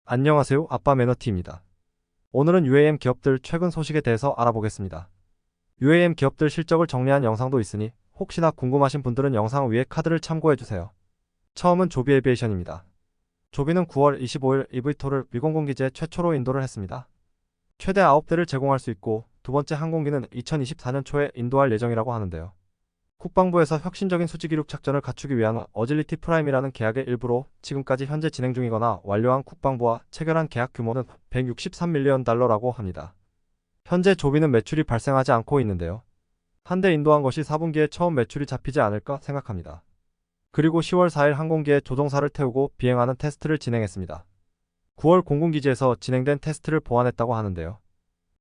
안녕하세요. 아빠 매너티입니다. 오늘은 UAM 기업들 최근 소식에 대해서 알아보겠습니다. UAM 기업들 실적을 정리한 영상도 있으니 혹시나 궁금하신 분들은 영상 위에 카드를 참고해주세요. 처음은 조비 에비에이션입니다. 조비는 9월 25일 eVTOL을 미공군기지에 최초로 인도를 했습니다. 최대 9대를 제공할 수 있고 두 번째 항공기는 2024년 초에 인도할 예정이라고 하는데요. 국방부에서 혁신적인 수직이륙 작전을 갖추기 위한 어질리티 프라임이라는 계약의 일부로 지금까지 현재 진행 중이거나 완료한 국방부와 체결한 계약 규모는 163밀리언 달러라고 합니다. 현재 조비는 매출이 발생하지 않고 있는데요. 한 대 인도한 것이 4분기에 처음 매출이 잡히지 않을까 생각합니다. 그리고 10월 4일 항공기에 조종사를 태우고 비행하는 테스트를 진행했습니다. 9월 공군기지에서 진행된 테스트를 보완했다고 하는데요.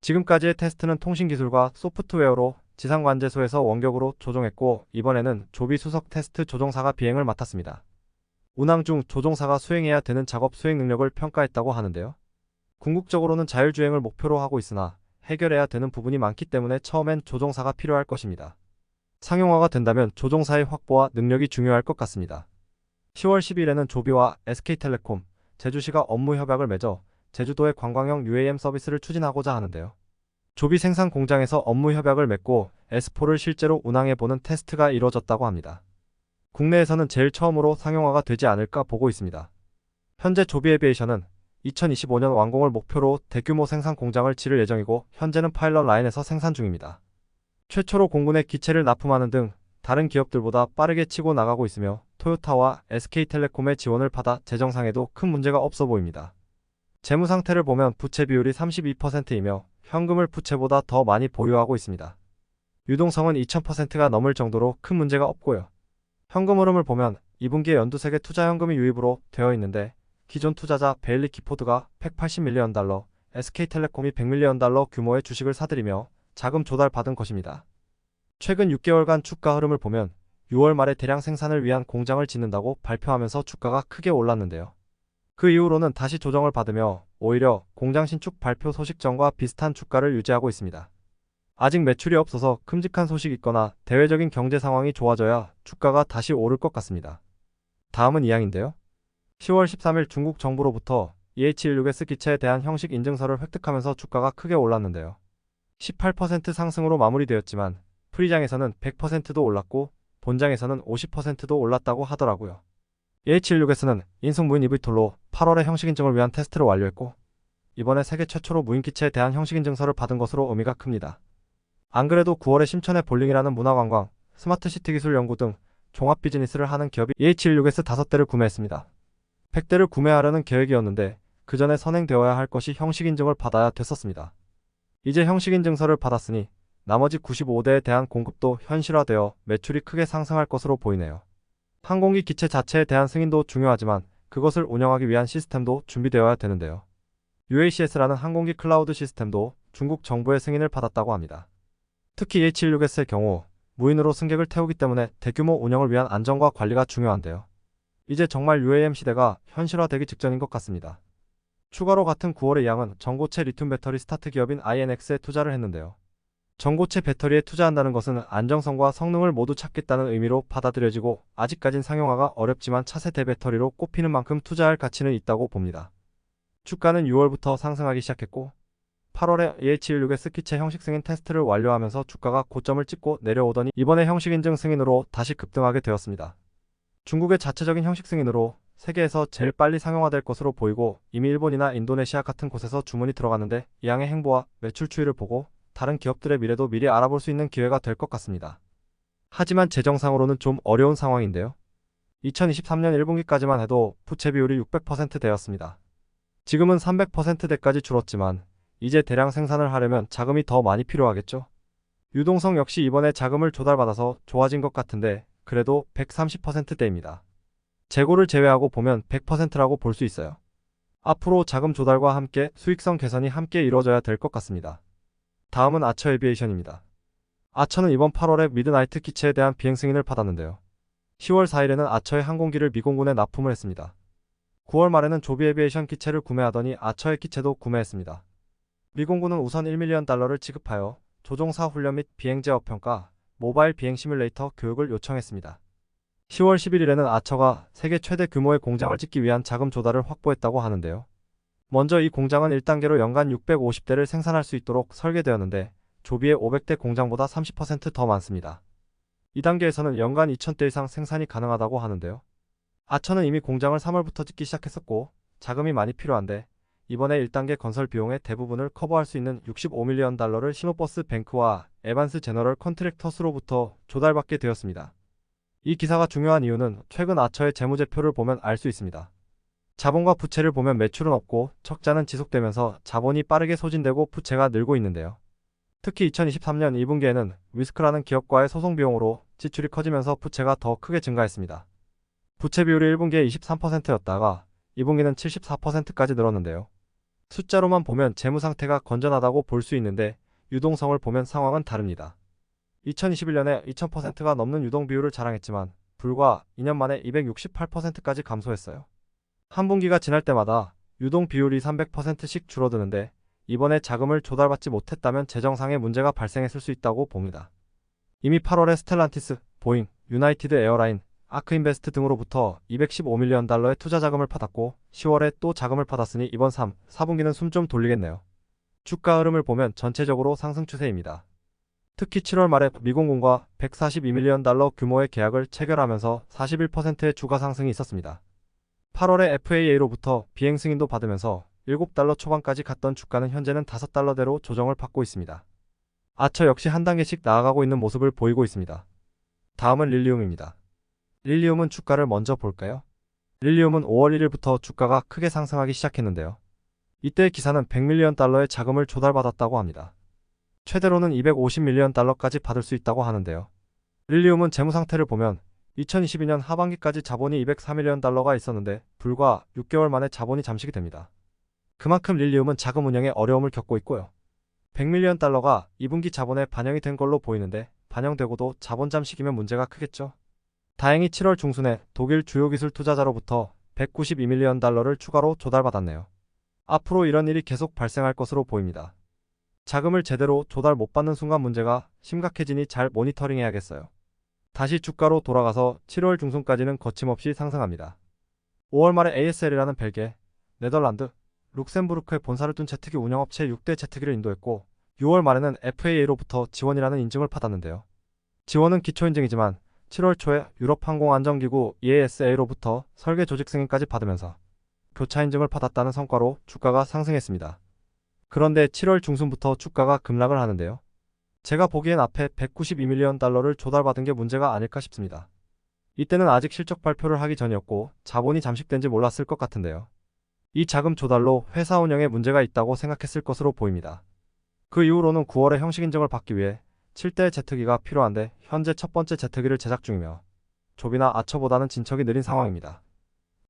지금까지의 테스트는 통신기술과 소프트웨어로 지상관제소에서 원격으로 조종했고 이번에는 조비 수석 테스트 조종사가 비행을 맡았습니다. 운항 중 조종사가 수행해야 되는 작업 수행 능력을 평가했다고 하는데요. 궁극적으로는 자율주행을 목표로 하고 있으나 해결해야 되는 부분이 많기 때문에 처음엔 조종사가 필요할 것입니다. 상용화가 된다면 조종사의 확보와 능력이 중요할 것 같습니다. 10월 10일에는 조비와 SK텔레콤, 제주시가 업무 협약을 맺어 제주도의 관광형 UAM 서비스를 추진하고자 하는데요. 조비 생산 공장에서 업무 협약을 맺고 S4를 실제로 운항해보는 테스트가 이뤄졌다고 합니다. 국내에서는 제일 처음으로 상용화가 되지 않을까 보고 있습니다. 현재 조비 에비에이션은 2025년 완공을 목표로 대규모 생산 공장을 지을 예정이고 현재는 파일럿 라인에서 생산 중입니다. 최초로 공군에 기체를 납품하는 등 다른 기업들보다 빠르게 치고 나가고 있으며 토요타와 SK텔레콤의 지원을 받아 재정상에도 큰 문제가 없어 보입니다. 재무 상태를 보면 부채 비율이 32%이며 현금을 부채보다 더 많이 보유하고 있습니다. 유동성은 2000%가 넘을 정도로 큰 문제가 없고요. 현금 흐름을 보면 2분기에 연두색의 투자 현금이 유입으로 되어 있는데 기존 투자자 베일리 기포드가 180밀리언 달러, SK텔레콤이 100밀리언 달러 규모의 주식을 사들이며 자금 조달받은 것입니다. 최근 6개월간 주가 흐름을 보면 6월 말에 대량 생산을 위한 공장을 짓는다고 발표하면서 주가가 크게 올랐는데요. 그 이후로는 다시 조정을 받으며 오히려 공장 신축 발표 소식 전과 비슷한 주가를 유지하고 있습니다. 아직 매출이 없어서 큼직한 소식이 있거나 대외적인 경제 상황이 좋아져야 주가가 다시 오를 것 같습니다. 다음은 이항인데요. 10월 13일 중국 정부로부터 EH16S 기체에 대한 형식 인증서를 획득하면서 주가가 크게 올랐는데요. 18% 상승으로 마무리되었지만 프리장에서는 100%도 올랐고 본장에서는 50%도 올랐다고 하더라고요. EH16S는 인승 무인 eVTOL로 8월에 형식 인증을 위한 테스트를 완료했고 이번에 세계 최초로 무인 기체에 대한 형식 인증서를 받은 것으로 의미가 큽니다. 안 그래도 9월에 심천의 볼링이라는 문화관광, 스마트시티 기술 연구 등 종합 비즈니스를 하는 기업이 EH16S 5대를 구매했습니다. 100대를 구매하려는 계획이었는데 그 전에 선행되어야 할 것이 형식 인증을 받아야 됐었습니다. 이제 형식 인증서를 받았으니 나머지 95대에 대한 공급도 현실화되어 매출이 크게 상승할 것으로 보이네요. 항공기 기체 자체에 대한 승인도 중요하지만 그것을 운영하기 위한 시스템도 준비되어야 되는데요. UACS라는 항공기 클라우드 시스템도 중국 정부의 승인을 받았다고 합니다. 특히 EH16S의 경우 무인으로 승객을 태우기 때문에 대규모 운영을 위한 안전과 관리가 중요한데요. 이제 정말 UAM 시대가 현실화되기 직전인 것 같습니다. 추가로 같은 9월의 양은 전고체 리튬 배터리 스타트 기업인 INX에 투자를 했는데요. 전고체 배터리에 투자한다는 것은 안정성과 성능을 모두 찾겠다는 의미로 받아들여지고 아직까진 상용화가 어렵지만 차세대 배터리로 꼽히는 만큼 투자할 가치는 있다고 봅니다. 주가는 6월부터 상승하기 시작했고 8월에 EH16S 기체 형식 승인 테스트를 완료하면서 주가가 고점을 찍고 내려오더니 이번에 형식 인증 승인으로 다시 급등하게 되었습니다. 중국의 자체적인 형식 승인으로 세계에서 제일 빨리 상용화될 것으로 보이고 이미 일본이나 인도네시아 같은 곳에서 주문이 들어갔는데 이 양의 행보와 매출 추이를 보고 다른 기업들의 미래도 미리 알아볼 수 있는 기회가 될 것 같습니다. 하지만 재정상으로는 좀 어려운 상황인데요. 2023년 1분기까지만 해도 부채 비율이 600%대였습니다. 지금은 300%대까지 줄었지만 이제 대량 생산을 하려면 자금이 더 많이 필요하겠죠. 유동성 역시 이번에 자금을 조달받아서 좋아진 것 같은데 그래도 130%대입니다. 재고를 제외하고 보면 100%라고 볼 수 있어요. 앞으로 자금 조달과 함께 수익성 개선이 함께 이루어져야 될 것 같습니다. 다음은 아처 에비에이션입니다. 아처는 이번 8월에 미드나이트 기체에 대한 비행 승인을 받았는데요. 10월 4일에는 아처의 항공기를 미공군에 납품을 했습니다. 9월 말에는 조비 에비에이션 기체를 구매하더니 아처의 기체도 구매했습니다. 미공군은 우선 1밀리언 달러를 지급하여 조종사 훈련 및 비행 제어 평가, 모바일 비행 시뮬레이터 교육을 요청했습니다. 10월 11일에는 아처가 세계 최대 규모의 공장을 짓기 위한 자금 조달을 확보했다고 하는데요. 먼저 이 공장은 1단계로 연간 650대를 생산할 수 있도록 설계되었는데 조비의 500대 공장보다 30%더 많습니다. 2단계에서는 연간 2000대 이상 생산이 가능하다고 하는데요. 아처는 이미 공장을 3월부터 짓기 시작했었고 자금이 많이 필요한데 이번에 1단계 건설 비용의 대부분을 커버할 수 있는 65밀리언 달러를 시노버스 뱅크와 에반스 제너럴 컨트랙터스로부터 조달받게 되었습니다. 이 기사가 중요한 이유는 최근 아처의 재무제표를 보면 알 수 있습니다. 자본과 부채를 보면 매출은 없고 적자는 지속되면서 자본이 빠르게 소진되고 부채가 늘고 있는데요. 특히 2023년 2분기에는 위스크라는 기업과의 소송 비용으로 지출이 커지면서 부채가 더 크게 증가했습니다. 부채 비율이 1분기에 23%였다가 2분기는 74%까지 늘었는데요. 숫자로만 보면 재무 상태가 건전하다고 볼 수 있는데 유동성을 보면 상황은 다릅니다. 2021년에 2000%가 넘는 유동 비율을 자랑했지만 불과 2년 만에 268%까지 감소했어요. 한 분기가 지날 때마다 유동 비율이 300%씩 줄어드는데 이번에 자금을 조달받지 못했다면 재정상의 문제가 발생했을 수 있다고 봅니다. 이미 8월에 스텔란티스, 보잉, 유나이티드 에어라인, 아크인베스트 등으로부터 215밀리언 달러의 투자 자금을 받았고 10월에 또 자금을 받았으니 이번 3, 4분기는 숨 좀 돌리겠네요. 주가 흐름을 보면 전체적으로 상승 추세입니다. 특히 7월 말에 미공군과 142밀리언 달러 규모의 계약을 체결하면서 41%의 주가 상승이 있었습니다. 8월에 FAA로부터 비행 승인도 받으면서 7달러 초반까지 갔던 주가는 현재는 5달러대로 조정을 받고 있습니다. 아처 역시 한 단계씩 나아가고 있는 모습을 보이고 있습니다. 다음은 릴리움입니다. 릴리움은 주가를 먼저 볼까요? 릴리움은 5월 1일부터 주가가 크게 상승하기 시작했는데요. 이때 기사는 100밀리언 달러의 자금을 조달받았다고 합니다. 최대로는 250밀리언 달러까지 받을 수 있다고 하는데요. 릴리움은 재무 상태를 보면 2022년 하반기까지 자본이 204밀리언 달러가 있었는데 불과 6개월 만에 자본이 잠식이 됩니다. 그만큼 릴리움은 자금 운영에 어려움을 겪고 있고요. 100밀리언 달러가 2분기 자본에 반영이 된 걸로 보이는데 반영되고도 자본 잠식이면 문제가 크겠죠. 다행히 7월 중순에 독일 주요 기술 투자자로부터 192밀리언 달러를 추가로 조달받았네요. 앞으로 이런 일이 계속 발생할 것으로 보입니다. 자금을 제대로 조달 못 받는 순간 문제가 심각해지니 잘 모니터링해야겠어요. 다시 주가로 돌아가서 7월 중순까지는 거침없이 상승합니다. 5월 말에 ASL이라는 벨기에, 네덜란드, 룩셈부르크에 본사를 둔 제트기 운영업체 6대 제트기를 인도했고 6월 말에는 FAA로부터 지원이라는 인증을 받았는데요. 지원은 기초인증이지만 7월 초에 유럽항공안전기구 EASA로부터 설계 조직 승인까지 받으면서 교차 인증을 받았다는 성과로 주가가 상승했습니다. 그런데 7월 중순부터 주가가 급락을 하는데요. 제가 보기엔 앞에 192밀리언 달러를 조달받은 게 문제가 아닐까 싶습니다. 이때는 아직 실적 발표를 하기 전이었고 자본이 잠식된지 몰랐을 것 같은데요. 이 자금 조달로 회사 운영에 문제가 있다고 생각했을 것으로 보입니다. 그 이후로는 9월에 형식 인증을 받기 위해 7대 제트기가 필요한데 현재 첫 번째 제트기를 제작 중이며 조비나 아처보다는 진척이 느린 상황입니다.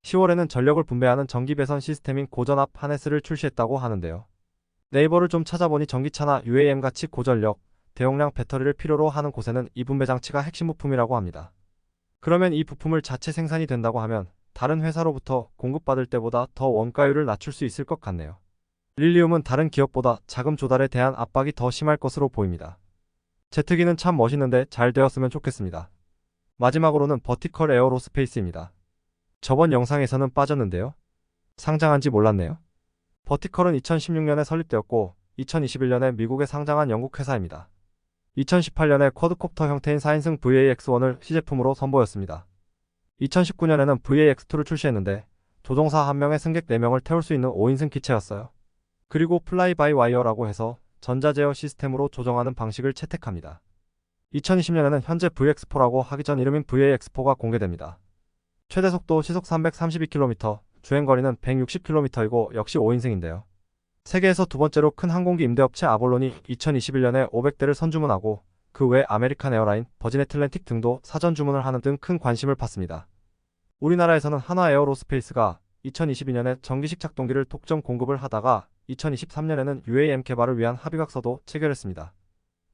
10월에는 전력을 분배하는 전기 배선 시스템인 고전압 하네스를 출시했다고 하는데요. 네이버를 좀 찾아보니 전기차나 UAM 같이 고전력, 대용량 배터리를 필요로 하는 곳에는 이 분배 장치가 핵심 부품이라고 합니다. 그러면 이 부품을 자체 생산이 된다고 하면 다른 회사로부터 공급받을 때보다 더 원가율을 낮출 수 있을 것 같네요. 릴리움은 다른 기업보다 자금 조달에 대한 압박이 더 심할 것으로 보입니다. 제트기는 참 멋있는데 잘 되었으면 좋겠습니다. 마지막으로는 버티컬 에어로스페이스입니다. 저번 영상에서는 빠졌는데요. 상장한지 몰랐네요. 버티컬은 2016년에 설립되었고 2021년에 미국에 상장한 영국 회사입니다. 2018년에 쿼드콥터 형태인 4인승 VAX1을 시제품으로 선보였습니다. 2019년에는 VAX2를 출시했는데 조종사 1명에 승객 4명을 태울 수 있는 5인승 기체였어요. 그리고 플라이 바이 와이어라고 해서 전자제어 시스템으로 조정하는 방식을 채택합니다. 2020년에는 현재 VX4라고 하기 전 이름인 VAX4가 공개됩니다. 최대 속도 시속 332km, 주행거리는 160km이고 역시 5인승인데요. 세계에서 두 번째로 큰 항공기 임대업체 아볼론이 2021년에 500대를 선주문하고 그 외 아메리칸 에어라인, 버진 애틀랜틱 등도 사전 주문을 하는 등 큰 관심을 받습니다. 우리나라에서는 한화 에어로스페이스가 2022년에 전기식 작동기를 독점 공급을 하다가 2023년에는 UAM 개발을 위한 합의각서도 체결했습니다.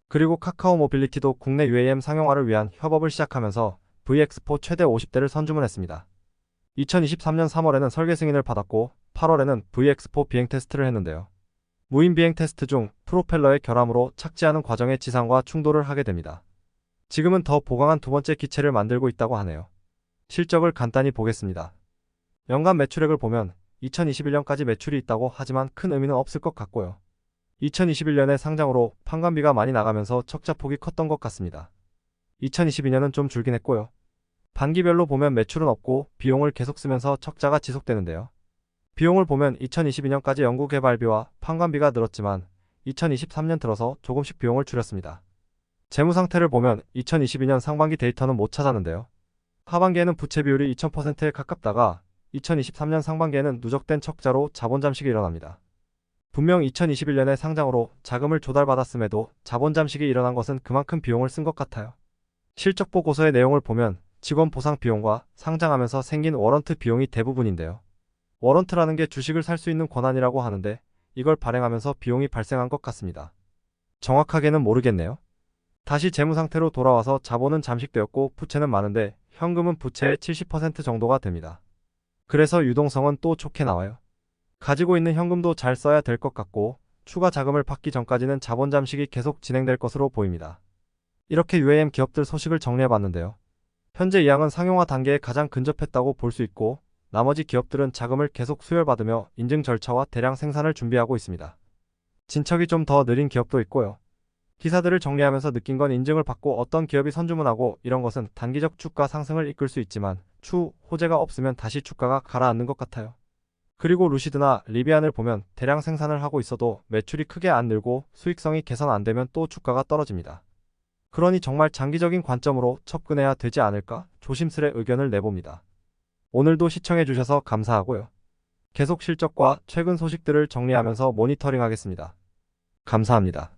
그리고 카카오 모빌리티도 국내 UAM 상용화를 위한 협업을 시작하면서 VX4 최대 50대를 선주문했습니다. 2023년 3월에는 설계 승인을 받았고 8월에는 VX4 비행 테스트를 했는데요. 무인 비행 테스트 중 프로펠러의 결함으로 착지하는 과정에 지상과 충돌을 하게 됩니다. 지금은 더 보강한 두 번째 기체를 만들고 있다고 하네요. 실적을 간단히 보겠습니다. 연간 매출액을 보면 2021년까지 매출이 있다고 하지만 큰 의미는 없을 것 같고요. 2021년에 상장으로 판관비가 많이 나가면서 적자폭이 컸던 것 같습니다. 2022년은 좀 줄긴 했고요. 반기별로 보면 매출은 없고 비용을 계속 쓰면서 적자가 지속되는데요. 비용을 보면 2022년까지 연구개발비와 판관비가 늘었지만 2023년 들어서 조금씩 비용을 줄였습니다. 재무 상태를 보면 2022년 상반기 데이터는 못 찾았는데요. 하반기에는 부채 비율이 2000%에 가깝다가 2023년 상반기에는 누적된 적자로 자본 잠식이 일어납니다. 분명 2021년에 상장으로 자금을 조달받았음에도 자본 잠식이 일어난 것은 그만큼 비용을 쓴 것 같아요. 실적 보고서의 내용을 보면 직원 보상 비용과 상장하면서 생긴 워런트 비용이 대부분인데요. 워런트라는 게 주식을 살 수 있는 권한이라고 하는데 이걸 발행하면서 비용이 발생한 것 같습니다. 정확하게는 모르겠네요. 다시 재무 상태로 돌아와서 자본은 잠식되었고 부채는 많은데 현금은 부채의 70% 정도가 됩니다. 그래서 유동성은 또 좋게 나와요. 가지고 있는 현금도 잘 써야 될 것 같고 추가 자금을 받기 전까지는 자본 잠식이 계속 진행될 것으로 보입니다. 이렇게 UAM 기업들 소식을 정리해봤는데요. 현재 이 양은 상용화 단계에 가장 근접했다고 볼 수 있고 나머지 기업들은 자금을 계속 수혈받으며 인증 절차와 대량 생산을 준비하고 있습니다. 진척이 좀 더 느린 기업도 있고요. 기사들을 정리하면서 느낀 건 인증을 받고 어떤 기업이 선주문하고 이런 것은 단기적 주가 상승을 이끌 수 있지만 추후 호재가 없으면 다시 주가가 가라앉는 것 같아요. 그리고 루시드나 리비안을 보면 대량 생산을 하고 있어도 매출이 크게 안 늘고 수익성이 개선 안 되면 또 주가가 떨어집니다. 그러니 정말 장기적인 관점으로 접근해야 되지 않을까 조심스레 의견을 내봅니다. 오늘도 시청해주셔서 감사하고요. 계속 실적과 최근 소식들을 정리하면서 모니터링하겠습니다. 감사합니다.